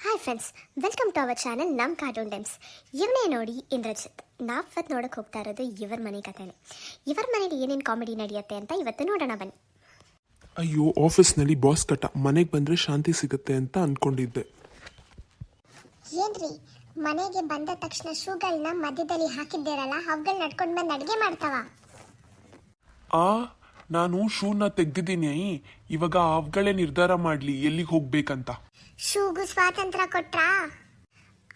Hi friends, welcome to our channel ನಮ್ಮ cartoon times. ಇವನೇ ನೋಡಿ ಇಂದ್ರಜಿತ್. ನಾವತ್ತು ನೋಡೋಕೆ ಹೋಗ್ತಾ ಇರೋದು ಇವರ ಮನೆ ಕಥೆನೇ. ಇವರ ಮನೇಲಿ ಏನೇನು ಕಾಮಿಡಿ ನಡೆಯುತ್ತೆ ಅಂತ ಇವತ್ತು ನೋಡೋಣ ಬನ್ನಿ. ಅಯ್ಯೋ, ಆಫೀಸ್ನಲ್ಲಿ ಬಾಸ್ ಕಟ್ಟ, ಮನೆಗೆ ಬಂದರೆ ಶಾಂತಿ ಸಿಗುತ್ತೆ ಅಂತ ಅಂದ್ಕೊಂಡಿದ್ದೆ. ಏನ್ರಿ, ಮನೆಗೆ ಬಂದ ತಕ್ಷಣ ಶೂಗಳನ್ನ ಮಧ್ಯದಲ್ಲಿ ಹಾಕಿದ್ದೀರಲ್ಲ, ಅವುಗಳು ನಡ್ಕೊಂಡು ಬಂದು ಅಡುಗೆ ಮಾಡ್ತಾವ? ನಾನು ಶೂನ ತೆಗ್ದಿದ್ದೀನಿ. ಇವಾಗ ಅವುಗಳೇ ನಿರ್ಧಾರ ಮಾಡಲಿ ಎಲ್ಲಿಗೆ ಹೋಗ್ಬೇಕಂತ. ಶೂಗೂ ಸ್ವಾತಂತ್ರ್ಯ ಕೊಟ್ರಾ?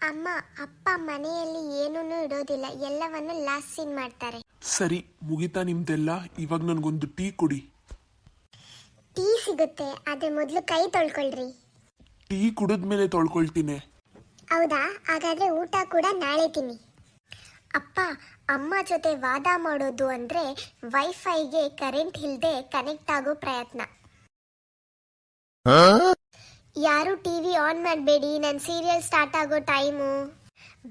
ಅಮ್ಮ ಅಪ್ಪ ಮನೆಯಲ್ಲಿ ಏನೂ ಇಡೋದಿಲ್ಲ, ಎಲ್ಲವನ್ನು ಲಾಸ್ಟ್ ಸೀನ್ ಮಾಡ್ತಾರೆ. ಸರಿ, ಮುಗಿತಾ ನಿಮ್ದೆಲ್ಲ? ಇವಾಗ ನನಗೊಂದು ಟೀ ಕೊಡಿ. ಟೀ ಸಿಗುತ್ತೆ, ಅದ್ರ ಮೊದಲು ಕೈ ತೊಳ್ಕೊಳ್ರಿ. ಟೀ ಕುಡಿದ್ಮೇಲೆ ತೊಳ್ಕೊಳ್ತೀನಿ. ಹೌದಾ? ಹಾಗಾದ್ರೆ ಊಟ ಕೂಡ ನಾಳೆ ತಿನ್ನಿ. ಅಪ್ಪ ಅಮ್ಮ ಜೊತೆ ವಾದ ಮಾಡೋದು ಅಂದ್ರೆ ವೈಫೈಗೆ ಕರೆಂಟ್ ಇಲ್ಲದೆ ಕನೆಕ್ಟ್ ಆಗೋ ಪ್ರಯತ್ನ. ಯಾರು ಟಿವಿ ಆನ್ ಮಾಡಬೇಡಿ, ನನ್ನ ಸೀರಿಯಲ್ ಸ್ಟಾರ್ಟ್ ಆಗೋ ಟೈಮು.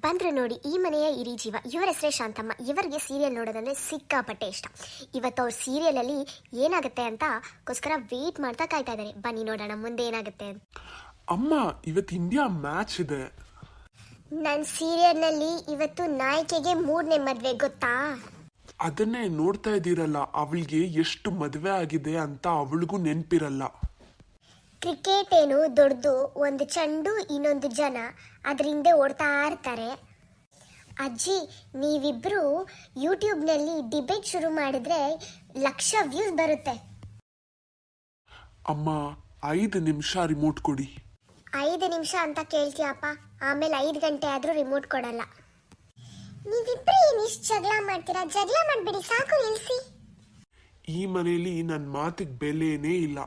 ಬಂದ್ರು ನೋಡಿ ಈ ಮನೆಯ ಹಿರಿ ಜೀವ. ಇವರ ಹೆಸರೇ ಶಾಂತಮ್ಮ. ಇವರಿಗೆ ಸೀರಿಯಲ್ ನೋಡೋದಂದ್ರೆ ಸಿಕ್ಕಾಪಟ್ಟೆ ಇಷ್ಟ. ಇವತ್ತು ಅವ್ರ ಸೀರಿಯಲಲ್ಲಿ ಏನಾಗುತ್ತೆ ಅಂತಕ್ಕೋಸ್ಕರ ವೇಟ್ ಮಾಡ್ತಾ ಕಾಯ್ತಾ ಇದ್ದಾರೆ. ಬನ್ನಿ ನೋಡೋಣ ಮುಂದೆ ಏನಾಗುತ್ತೆ ಅಂತ. ಅಮ್ಮ, ಇವತ್ತು ಇಂಡಿಯಾ ಮ್ಯಾಚ್ ಇದೆ. ನನ್ನ ಸೀರಿಯಲ್ನಲ್ಲಿ ಇವತ್ತು ನಾಯಕಿಗೆ 3ನೇ ಮದುವೆ, ಗೊತ್ತಾ? ಅದನ್ನೇ ನೋಡ್ತಾ ಇದ್ದೀರಲ್ಲ, ಅವಳಿಗೆ ಎಷ್ಟು ಮದುವೆ ಆಗಿದೆ ಅಂತ ಅವಳಿಗೂ ನೆನಪಿರಲ್ಲ. ಕ್ರಿಕೆಟ್ ಏನು ದೊಡ್ಡದು, ಒಂದು ಚೆಂಡು ಇನ್ನೊಂದು ಜನ ಅದ್ರ ಹಿಂದೆ ಓಡ್ತಾ ಇರ್ತಾರೆ. ಅಜ್ಜಿ, ನೀವಿಬ್ರು ಯೂಟ್ಯೂಬ್ನಲ್ಲಿ ಡಿಬೇಟ್ ಶುರು ಮಾಡಿದ್ರೆ 1,00,000 ವ್ಯೂಸ್ ಬರುತ್ತೆ. ಅಮ್ಮ, 5 ನಿಮಿಷ ರಿಮೋಟ್ ಕೊಡಿ. 5 ನಿಮಿಷ ಅಂತ ಕೇಳ್ತೀಯಪ್ಪ, ಆಮೇಲೆ 5 ಗಂಟೆ ಆದ್ರೂ ರಿಮೋಟ್ ಕೊಡಲ್ಲ. ನೀವಿಬ್ರು ಏನು ಇಷ್ಟು ಜಗಳ ಮಾಡ್ತೀರಾ? ಜಗಳ ಮಾಡ್ಬಿಡಿ, ಸಾಕು, ನಿಲ್ಸಿ. ಈ ಮನೆಯಲ್ಲಿ ನನ್ನ ಮಾತಿಗೆ ಬೆಲೆನೇ ಇಲ್ಲ.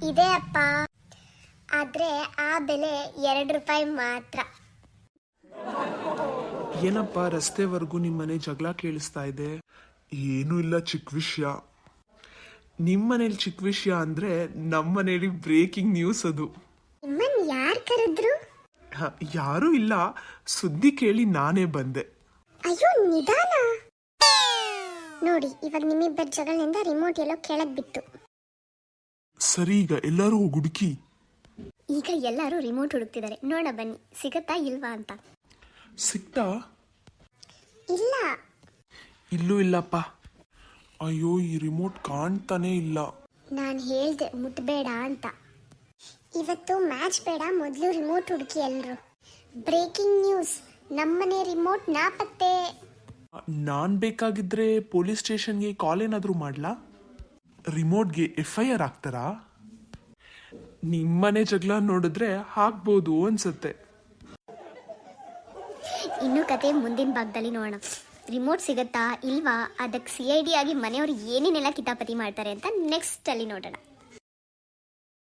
ಇದೆ ಅಪ್ಪ, ಆದ್ರೆ ಆ ಬೆಲೆ 2 ರೂಪಾಯಿ ಮಾತ್ರ. ಏನಪ್ಪ, ರಸ್ತೆವರೆಗೂ ನಿಮ್ಮ ಮನೆ ಜಗಳ ಕೇಳಿಸ್ತಾ ಇದೆ? ಏನೂ ಇಲ್ಲ, ಚಿಕ್ಕ ವಿಷಯ. ನಿಮ್ಮ ಮನೇಲಿ ಚಿಕ್ಕ ವಿಷಯ ಅಂದ್ರೆ ನಮ್ಮ ಮನೇಲಿ ಬ್ರೇಕಿಂಗ್ ನ್ಯೂಸ್ ಅದು. ನಿಮ್ಮನ್ ಯಾರು ಕರೆದ್ರು? ಯಾರೂ ಇಲ್ಲ, ಸುದ್ದಿ ಕೇಳಿ ನಾನೇ ಬಂದೆ. ಅಯ್ಯೋ, ನಿಧಾನ. ನೋಡಿ, ಇವಾಗ ನಿಮ್ಮಿಬ್ಬರ ಜಗಳಿಂದ ರಿಮೋಟ್ ಎಲ್ಲೋ ಕೆಳಗ್ ಬಿತ್ತು. ಸರಿ, ಈಗ ಎಲ್ಲರೂ ಹುಡುಕಿ. ಈಗ ಎಲ್ಲರೂ ರಿಮೋಟ್ ಹುಡುಕ್ತಿದ್ದಾರೆ. ನೋಡ ಬನ್ನಿ ಸಿಗತ್ತಾ ಇಲ್ವಾ ಅಂತ. ಸಿಕ್ತಾ? ಇಲ್ಲ. ಇಲ್ಲೂ ಇಲ್ಲಪ್ಪ. ಅಯ್ಯೋ, ಈ ರಿಮೋಟ್ ಕಾಣ್ತಾನೆ ಇಲ್ಲ. ನಾನು ಹೇಳ್ದೆ ಮುಟ್ಬೇಡ ಅಂತ. ಇವತ್ತು ಮ್ಯಾಚ್ ಬೇಡ, ಮೊದಲು ರಿಮೋಟ್ ಹುಡುಕಿ ಎಲ್ರು. ಬ್ರೇಕಿಂಗ್ ನ್ಯೂಸ್, ನಮ್ಮನೆ ರಿಮೋಟ್ ನಾಪತ್ತೆ. ನಾನ್ ಬೇಕಾಗಿದ್ರೆ ಪೊಲೀಸ್ ಸ್ಟೇಷನ್ಗೆ ಕಾಲ್ ಏನಾದರೂ ಮಾಡ್ಲಾ? ರಿಮೋಟ್ಗೆ FIR ಹಾಕ್ತಾರಾ? ನಿಮ್ಮನೆ ಜಗಳ ನೋಡಿದ್ರೆ ಹಾಕ್ಬೋದು ಅನ್ಸುತ್ತೆ. ಇನ್ನು ಕತೆ ಮುಂದಿನ ಭಾಗದಲ್ಲಿ ನೋಡೋಣ. ರಿಮೋಟ್ ಸಿಗತ್ತಾ ಇಲ್ವಾ, ಅದಕ್ಕೆ CID ಆಗಿ ಮನೆಯವರು ಏನೇನೆಲ್ಲ ಕಿತಾಪತಿ ಮಾಡ್ತಾರೆ ಅಂತ ನೆಕ್ಸ್ಟ್ ಅಲ್ಲಿ ನೋಡೋಣ.